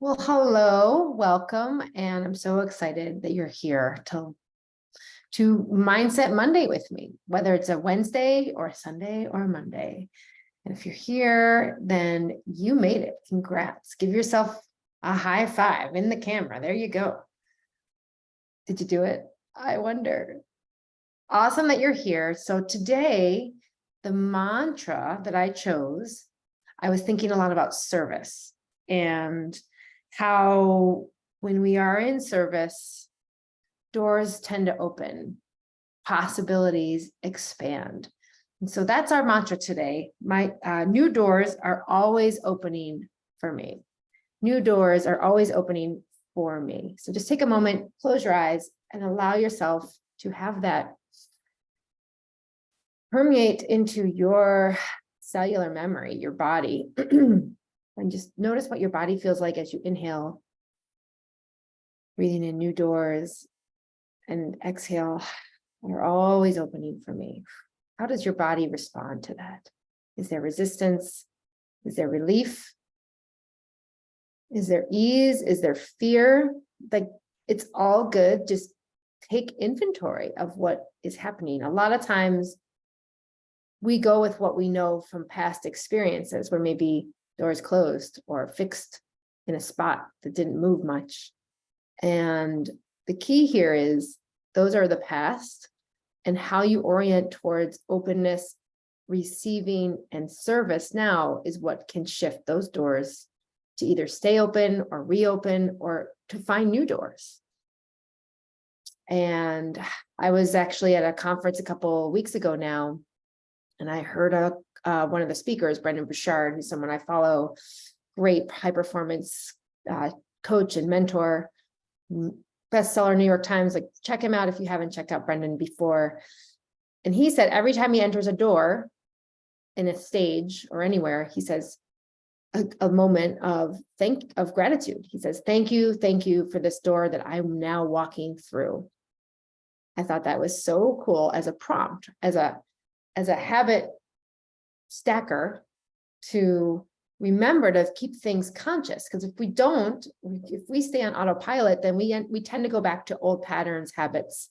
Well, hello, welcome, and I'm so excited that you're here to Mindset Monday with me, whether it's a Wednesday or a Sunday or a Monday. And if you're here, then you made it. Congrats. Give yourself a high five in the camera. There you go. Did you do it? I wonder. Awesome that you're here. So today, the mantra that I chose, I was thinking a lot about service and how when we are in service, doors tend to open, possibilities expand. And so that's our mantra today. My new doors are always opening for me. New doors are always opening for me. So just take a moment, close your eyes, and allow yourself to have that permeate into your cellular memory, your body. And just notice what your body feels like as you inhale, breathing in new doors, and exhale, are always opening for me. How does your body respond to that? Is there resistance? Is there relief? Is there ease? Is there fear? Like, it's all good. Just take inventory of what is happening. A lot of times we go with what we know from past experiences where maybe doors closed or fixed in a spot that didn't move much. And the key here is those are the past, and how you orient towards openness, receiving, and service now is what can shift those doors to either stay open or reopen or to find new doors. And I was actually at a conference a couple of weeks ago now, and I heard one of the speakers, Brendan Burchard, who's someone I follow, great high performance coach and mentor, bestseller, New York Times. Like, check him out if you haven't checked out Brendan before. And he said every time he enters a door in a stage or anywhere, he says a moment of gratitude. He says, thank you for this door that I'm now walking through. I thought that was so cool as a prompt, as a habit stacker, to remember to keep things conscious. Because if we don't, if we stay on autopilot, then we tend to go back to old patterns, habits,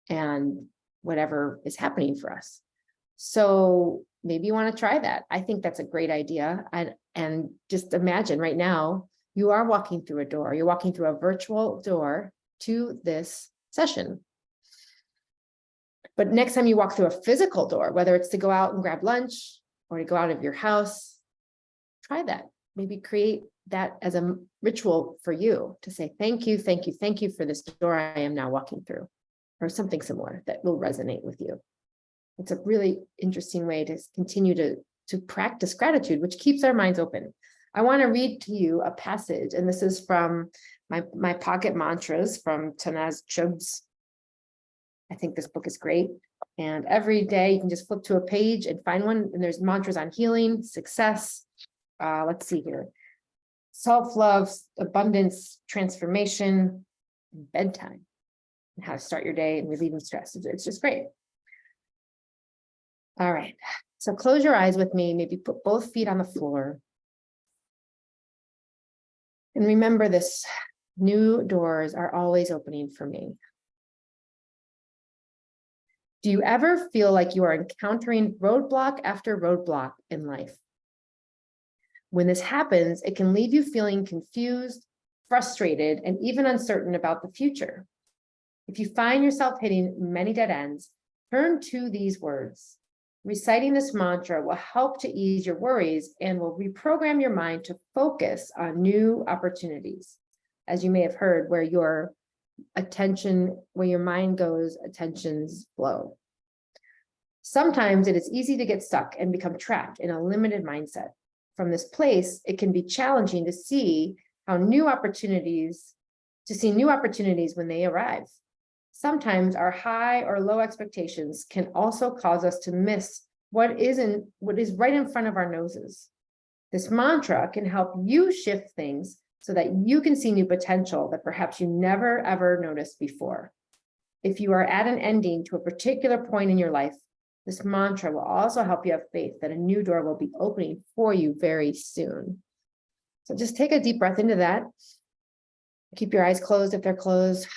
and whatever is happening for us. So maybe you want to try that. I think that's a great idea. And just imagine right now, you are walking through a door. You're walking through a virtual door to this session. But next time you walk through a physical door, whether it's to go out and grab lunch or to go out of your house, try that. Maybe create that as a ritual for you to say, thank you for this door I am now walking through, or something similar that will resonate with you. It's a really interesting way to continue to practice gratitude, which keeps our minds open. I want to read to you a passage, and this is from my pocket mantras from Tanaz Chub's. I think this book is great. And every day you can just flip to a page and find one. And there's mantras on healing, success. Let's see here. Self-love, abundance, transformation, and bedtime, and how to start your day and relieving stress. It's just great. All right. So close your eyes with me. Maybe put both feet on the floor. And remember this: new doors are always opening for me. Do you ever feel like you are encountering roadblock after roadblock in life? When this happens, it can leave you feeling confused, frustrated, and even uncertain about the future. If you find yourself hitting many dead ends, turn to these words. Reciting this mantra will help to ease your worries and will reprogram your mind to focus on new opportunities. As you may have heard, where your mind goes, attentions flow. Sometimes it is easy to get stuck and become trapped in a limited mindset. From this place, it can be challenging to see new opportunities when they arrive. Sometimes our high or low expectations can also cause us to miss what is right in front of our noses. This mantra can help you shift things so that you can see new potential that perhaps you never ever noticed before. If you are at an ending to a particular point in your life, this mantra will also help you have faith that a new door will be opening for you very soon. So just take a deep breath into that. Keep your eyes closed if they're closed.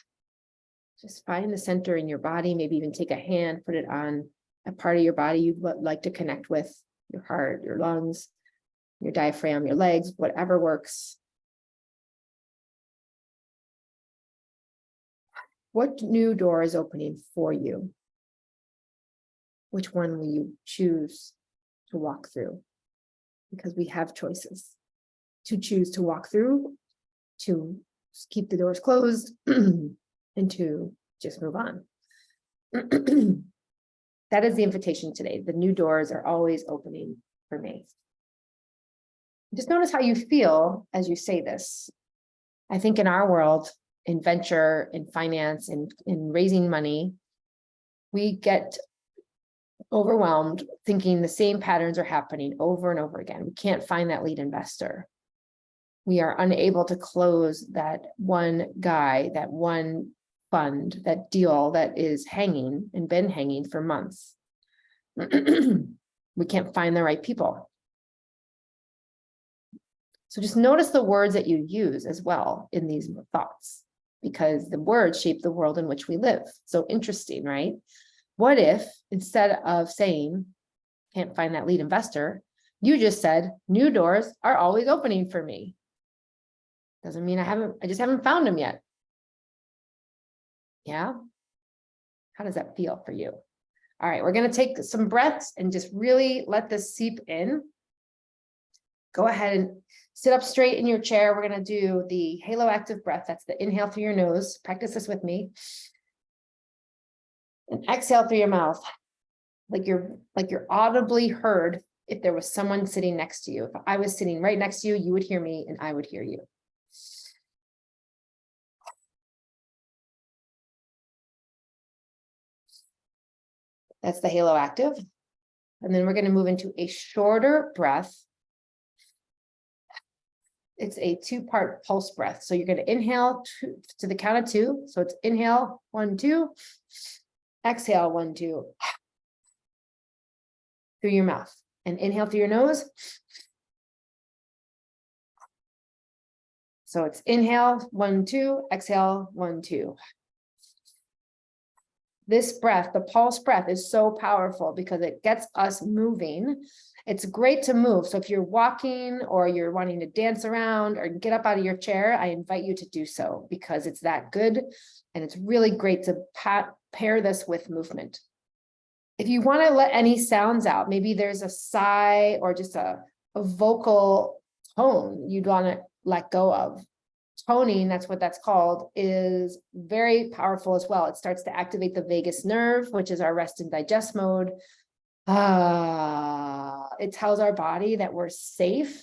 Just find the center in your body, maybe even take a hand, put it on a part of your body you'd like to connect with, your heart, your lungs, your diaphragm, your legs, whatever works. What new door is opening for you? Which one will you choose to walk through? Because we have choices to choose to walk through, to keep the doors closed, and to just move on. That is the invitation today. The new doors are always opening for me. Just notice how you feel as you say this. I think in our world, in venture, in finance, in raising money, we get overwhelmed thinking the same patterns are happening over and over again. We can't find that lead investor. We are unable to close that one guy, that one fund, that deal that is hanging and been hanging for months. We can't find the right people. So just notice the words that you use as well in these thoughts, because the words shape the world in which we live. So interesting, right? What if instead of saying, can't find that lead investor, you just said, new doors are always opening for me? Doesn't mean I just haven't found them yet. Yeah. How does that feel for you? All right, we're going to take some breaths and just really let this seep in. Go ahead and sit up straight in your chair. We're going to do the halo active breath. That's the inhale through your nose. Practice this with me. And exhale through your mouth. Like you're audibly heard if there was someone sitting next to you. If I was sitting right next to you, you would hear me and I would hear you. That's the halo active. And then we're going to move into a shorter breath. It's a 2-part pulse breath. So you're going to inhale to the count of 2. So it's inhale, 1, 2, exhale, 1, 2, through your mouth, and inhale through your nose. So it's inhale, 1, 2, exhale, 1, 2. This breath, the pulse breath, is so powerful because it gets us moving. It's great to move. So if you're walking or you're wanting to dance around or get up out of your chair, I invite you to do so because it's that good. And it's really great to pair this with movement. If you want to let any sounds out, maybe there's a sigh or just a vocal tone you'd want to let go of. Toning, that's what that's called, is very powerful as well. It starts to activate the vagus nerve, which is our rest and digest mode. It tells our body that we're safe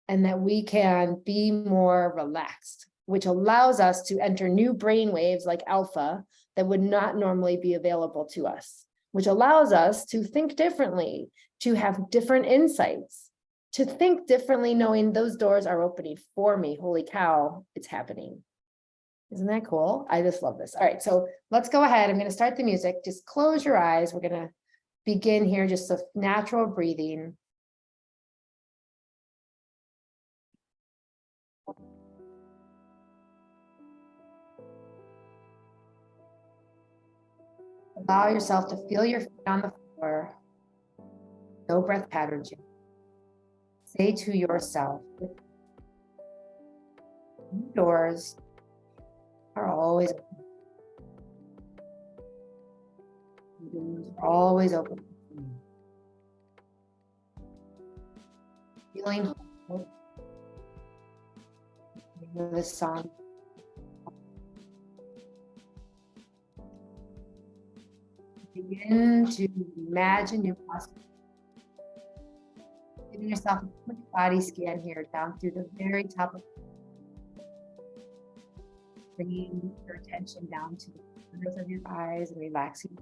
and that we can be more relaxed, which allows us to enter new brain waves like alpha that would not normally be available to us, which allows us to think differently, to have different insights, to think differently, knowing those doors are opening for me. Holy cow, it's happening. Isn't that cool? I just love this. All right, so let's go ahead. I'm going to start the music. Just close your eyes. We're going to begin here, just a natural breathing. Allow yourself to feel your feet on the floor. No breath pattern change. Say to yourself, doors are always open. Doors are always open. Feeling whole. This song. Begin to imagine your possible. Giving yourself a quick body scan here down through the very top of, bringing your attention down to the corners of your eyes and relaxing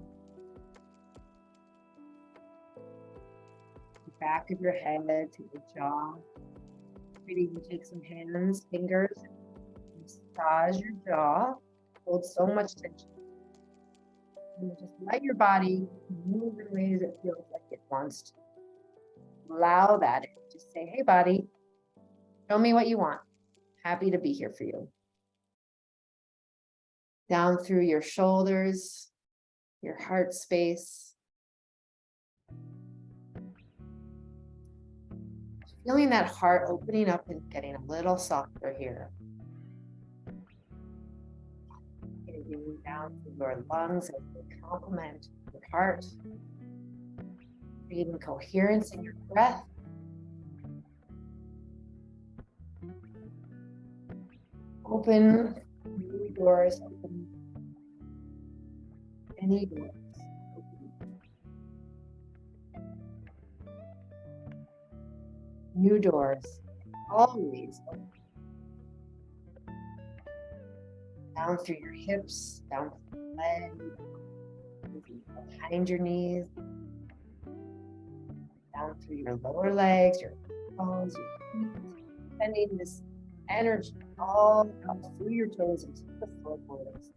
the back of your head to your jaw. Maybe you take some hands, fingers, massage your jaw, hold so much tension. And just let your body move in ways it feels like it wants to. Allow that. Just say, hey, body, Show me what you want. Happy to be here for you. Down through your shoulders, your heart space. Feeling that heart opening up and getting a little softer here. Breathing down through your lungs as they complement your heart. Creating coherence in your breath. Open new doors, open any doors. New doors, always open. Down through your hips, down through your legs, behind your knees, down through your lower legs, your ankles, your feet, sending this energy all up through your toes into the floorboards.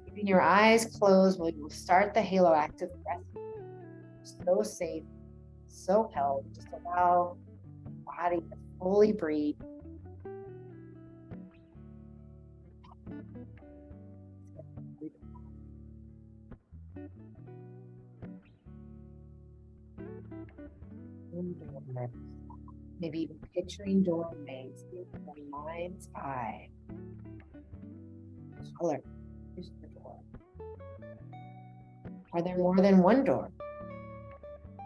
Keeping your eyes closed while you will start the halo active breath. So safe, so held. Just allow the body to fully breathe. Maybe even picturing doorways in the mind's eye. Color. Here's the door. Are there more than one door?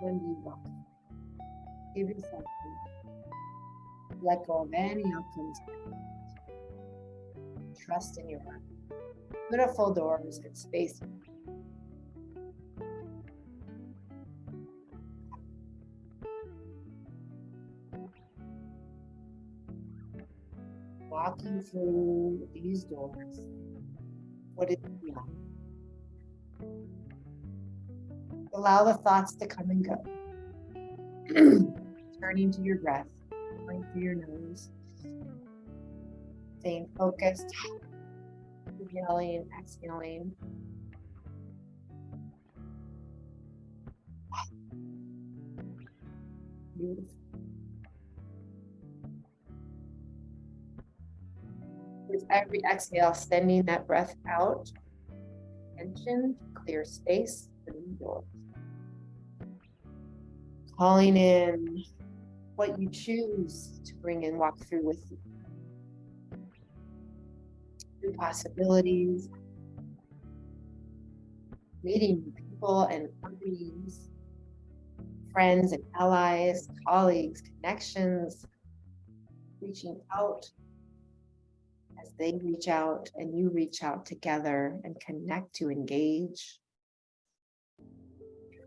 When do you walk? Give yourself peace. Let go of any outcomes. Trust in your beautiful doors and space. Walking through these doors, what is beyond? Allow the thoughts to come and go. Turning to your breath, going through your nose, staying focused, inhaling, exhaling. Beautiful. With every exhale, sending that breath out, tension, clear space for the doors. Calling in what you choose to bring and walk through with you. New possibilities, meeting new people and companies, friends and allies, colleagues, connections, reaching out as they reach out and you reach out together and connect to engage.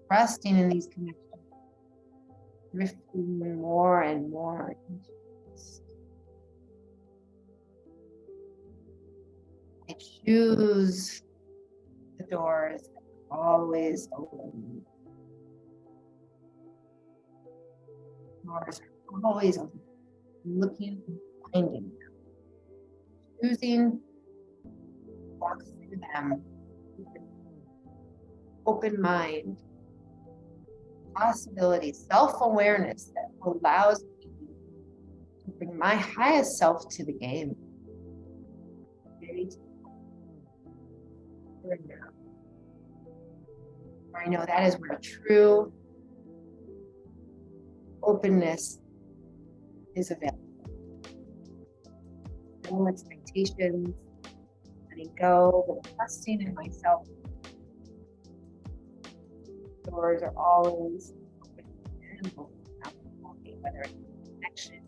Trusting in these connections, drifting more and more into this. I choose the doors that are always open. Doors are always open. Looking and finding them. Choosing to walk through them with an open mind. Possibility, self-awareness that allows me to bring my highest self to the game. I know that is where true openness is available. No expectations, letting go, but trusting in myself. Doors are always open and open, whether it's connection,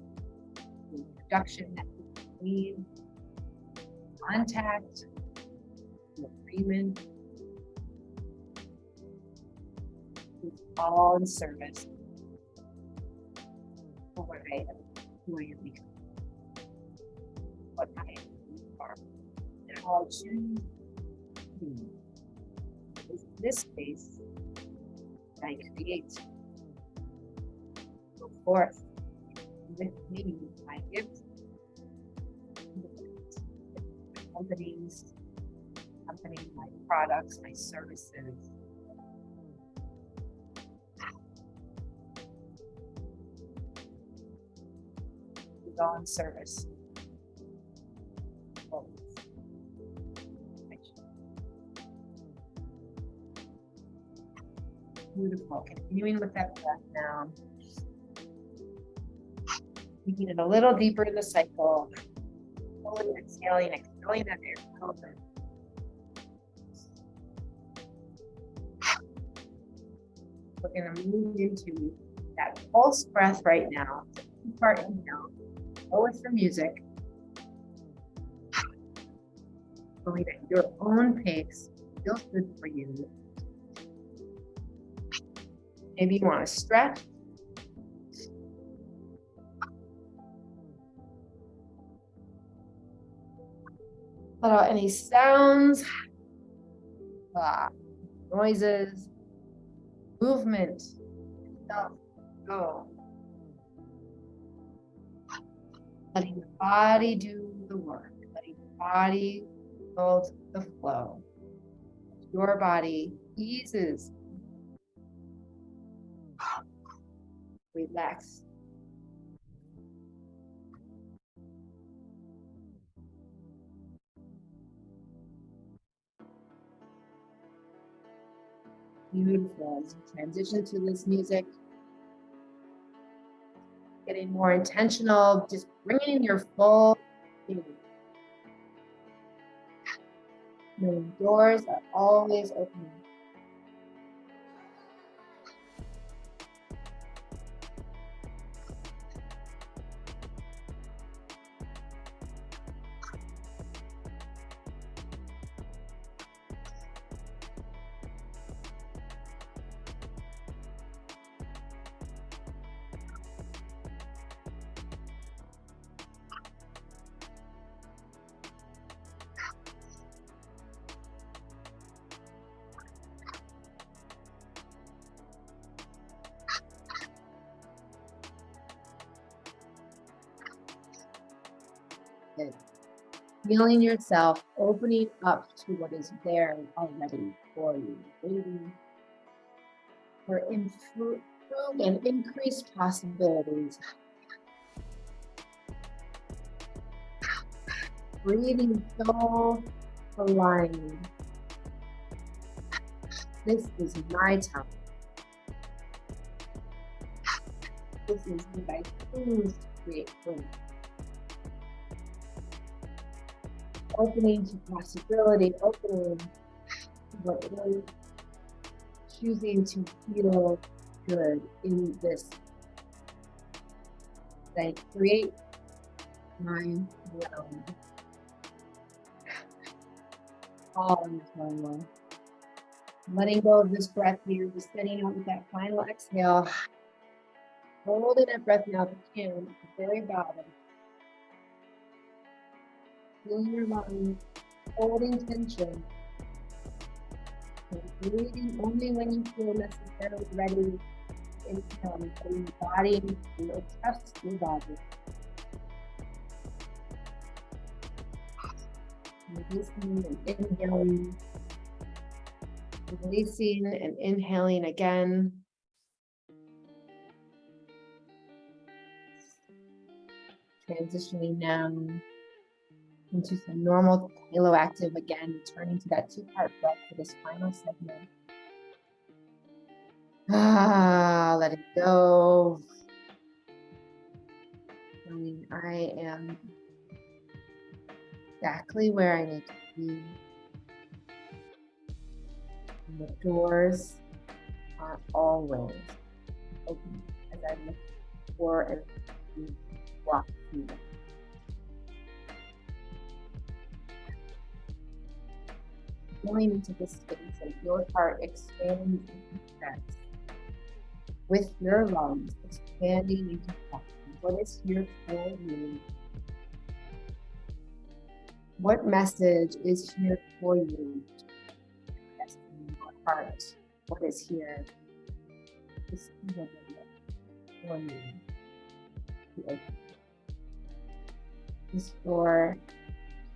production that we need, contact, agreement. It's all in service for what I am, who I am becoming, what I are, and how I choose to be. It's this space I create. Go forth with me, my gifts, companies, my products, my services. all in service. Beautiful. Continuing with that breath now. Taking it a little deeper in the cycle. Fully exhaling that air out. We're going to move into that pulse breath right now. Part inhale. Go with the music. Going at your own pace. Feels good for you. Maybe you want to stretch. Let out any sounds, noises, movement. Go. Letting the body do the work. Letting the body hold the flow. Your body eases. Relax. Beautiful. As you transition to this music, getting more intentional, just bringing in your full being. The doors are always open. Feeling yourself opening up to what is there already for you, waiting for improved and increased possibilities. Breathing so aligned. This is my time. This is what I choose to create for me. Opening to possibility, opening to what is, choosing to feel good in this. I create my realm. All in this one. Letting go of this breath here, just setting out with that final exhale. Holding that breath now if you can, at the very bottom. Feeling your lungs, holding tension. And breathing only when you feel necessarily ready. Inhale, letting the body feel, trust your body. Releasing and inhaling. Releasing and inhaling again. Transitioning now into some normal halo-active again, returning to that two-part breath for this final segment. Let it go. I am exactly where I need to be. And the doors are always open as I look for and walk through them. Going into this space and your heart expanding into strength. With your lungs expanding into health. What is here for you? What message is here for you? Your heart. What is here? This is for you. This door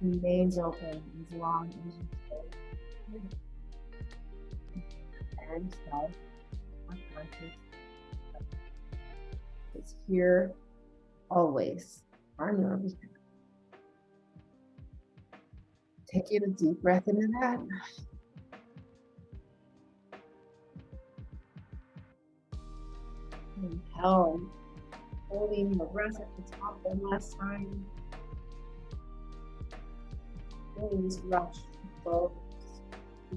remains open as long as you stay and self unconscious is here always. on your behalf. Taking a deep breath into that. And held. Holding your breath at the top one last time. Really just rush both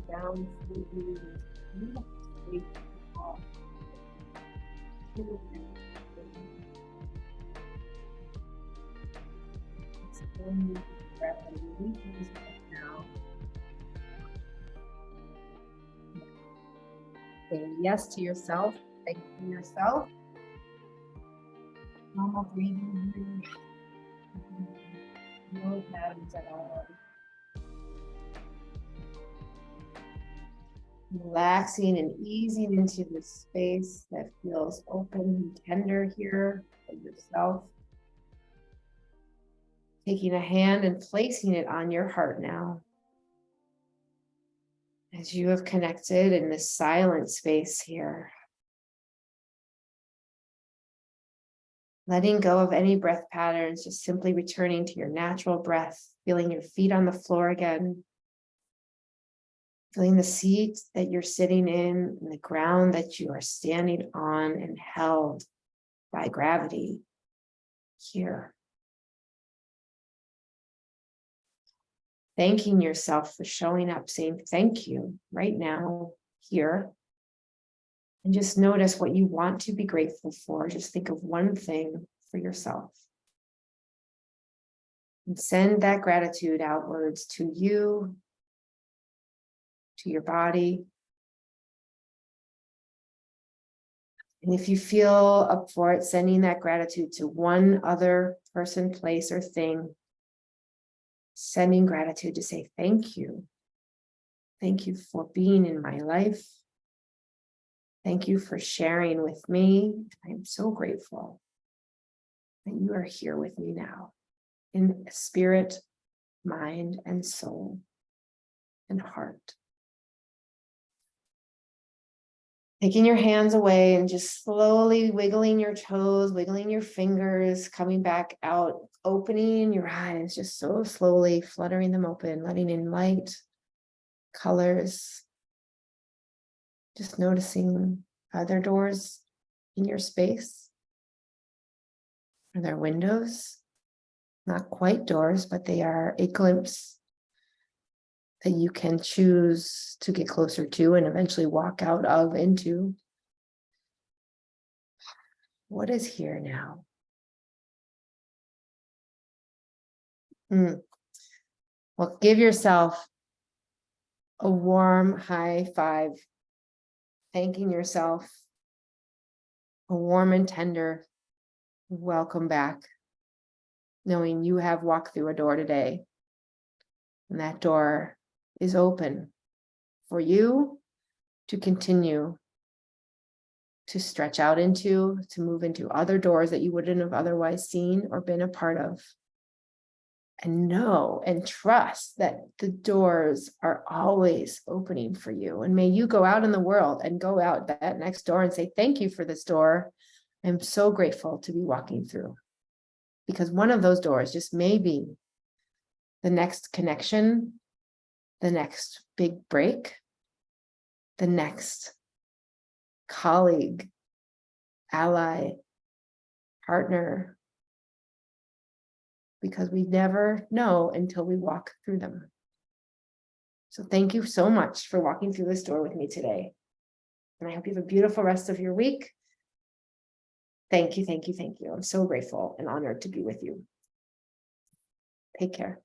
down through you. Breath and release this breath now. Say yes to yourself. Thank you yourself. Normal breathing here. No patterns at all. Relaxing and easing into the space that feels open and tender here for yourself. Taking a hand and placing it on your heart now. As you have connected in this silent space here. Letting go of any breath patterns, just simply returning to your natural breath, feeling your feet on the floor again. Feeling the seat that you're sitting in and the ground that you are standing on and held by gravity here. Thanking yourself for showing up, saying thank you right now here. And just notice what you want to be grateful for. Just think of one thing for yourself. And send that gratitude outwards to you, to your body. And if you feel up for it, sending that gratitude to one other person, place, or thing. Sending gratitude to say thank you. Thank you for being in my life. Thank you for sharing with me. I am so grateful that you are here with me now in spirit, mind, and soul and heart. Taking your hands away and just slowly wiggling your toes, wiggling your fingers, coming back out, opening your eyes, just so slowly fluttering them open, letting in light, colors. Just noticing, are there doors in your space? Are there windows? Not quite doors, but they are a glimpse that you can choose to get closer to and eventually walk out of into. What is here now? Well, give yourself a warm high five, thanking yourself, a warm and tender welcome back, knowing you have walked through a door today, and that door is open for you to continue to stretch out into, to move into other doors that you wouldn't have otherwise seen or been a part of. And know and trust that the doors are always opening for you. And may you go out in the world and go out that next door and say, thank you for this door. I'm so grateful to be walking through. Because one of those doors just may be the next connection, the next big break, the next colleague, ally, partner, because we never know until we walk through them. So thank you so much for walking through this door with me today. And I hope you have a beautiful rest of your week. Thank you, thank you, thank you. I'm so grateful and honored to be with you. Take care.